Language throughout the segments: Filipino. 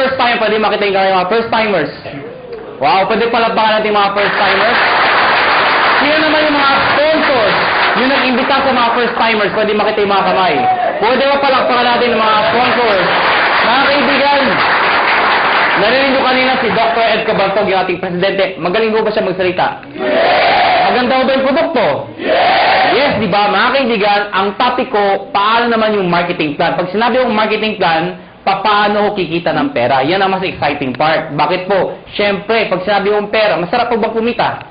first time, pwede makita yung mga first timers. Wow, pwede palapakan natin mga first timers. Sino naman yung mga sponsors? Yung nag-imbita sa mga first timers, pwede makita yung mga kamay. Pwede ba palakpakan natin yung mga sponsors? Mga kaibigan, narinig nyo kanina si Dr. Ed Cabantog, yung ating presidente. Magaling ba siya magsalita? Maganda ba yung produkto? Yes, di ba? Mga kaibigan, ang topic ko, paano naman yung marketing plan? Pag sinabi yung marketing plan, paano ko kikita ng pera? Yan ang mas exciting part. Bakit po? Siyempre, pag sinabi mong pera, masarap po bang kumita?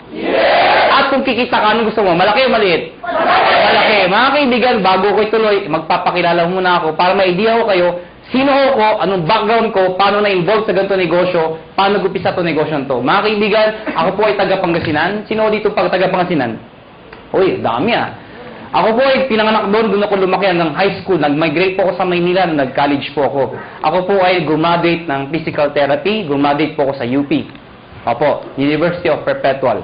At kung kikita ka, anong gusto mo? Malaki o maliit? Malaki. Mga kaibigan, bago ko ituloy, magpapakilala muna ako para may idea ko kayo, sino ko, anong background ko, paano na-involve sa ganito negosyo, paano gupisa ito negosyo to. Mga kaibigan, ako po ay taga-Pangasinan. Sino dito pag taga-Pangasinan? Uy, dami ah. Ako po ay pinanganak doon ako lumaki hanggang high school. Nag-migrate po ako sa Maynila, nag-college po ako. Ako po ay graduate ng physical therapy, graduate po ako sa UP. Opo, University of Perpetual.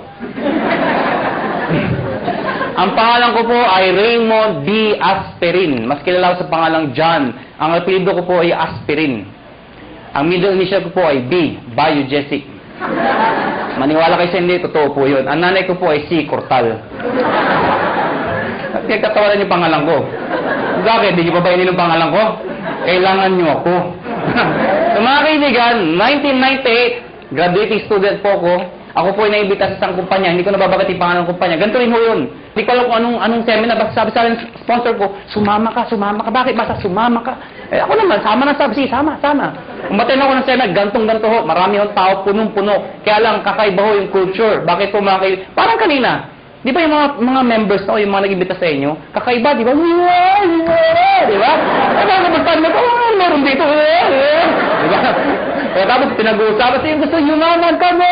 Ang pangalan ko po ay Raymond B. Asperin. Mas kilala ko sa pangalang John. Ang apelyido ko po ay Asperin. Ang middle initial ko po ay B. Biogesic. Maniwala kayo sa hindi, totoo po yun. Ang nanay ko po ay C. Cortal. Nagkatawanan yung pangalan ko. Bakit? Di nyo pa ba yung pangalan ko? Kailangan nyo ako. So mga kaibigan, 1998, graduating student po ako. Ako po ay naimbita sa isang kumpanya. Hindi ko nababagat yung pangalan ng kumpanya. Ganito rin mo yun. Hindi ko alam kung anong seminar. Basta sabi sa akin, sponsor ko, sumama ka. Bakit? Basta sumama ka. Eh ako naman, sama na sabi. Sama. Umaten ako ng seminar, gantong-ganto ho. Marami yung tao, punong-puno. Kaya lang, kakaiba ho yung culture. Bakit po mga kaibigan? Parang kanina. Di ba yung mga members o yung mga nag-imbita sa inyo? Kakaiba, di ba? Di ba? Ay, mga kapagpan mo, meron dito. Di ba? Kaya tapos pinag-uusapan siya, gusto yumaman ka mo!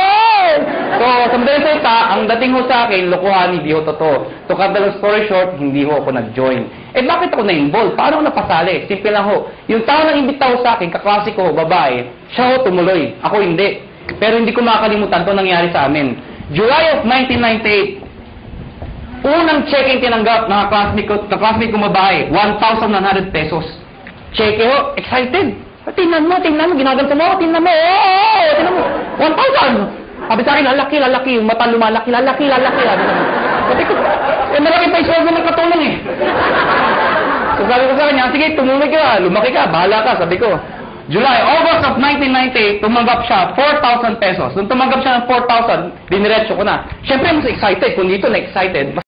So, sa madaling salita, ang dating ho sa akin, lokohan, hindi ho totoo. To cut the long story short, hindi ho ako nag-join. Eh, bakit ako na-involve? Paano ako napasali? Simple lang ho. Yung tao nang imbita ho sa akin, kaklase ko ho, babae, siya ho tumuloy. Ako hindi. Pero hindi ko makakalimutan ito nangyari sa amin. July of 1998, unang check-in tinanggap ng classmate ko babae, 1,100 pesos. Check ho, excited. Tingnan mo, ginaganto mo, tingnan mo, 1,000. Sabi sa akin, lalaki, yung mata lumalaki, lalaki. Sabi ko, malaki pa yung sweldo ng katulong eh. So sabi ko sa kanya, sige, tumuloy ka, lumaki ka, bahala ka, sabi ko. August of 1998, tumanggap siya 4,000 pesos. Nung tumanggap siya ng 4,000, diniretso ko na. Siyempre, mas excited. Kung dito na excited,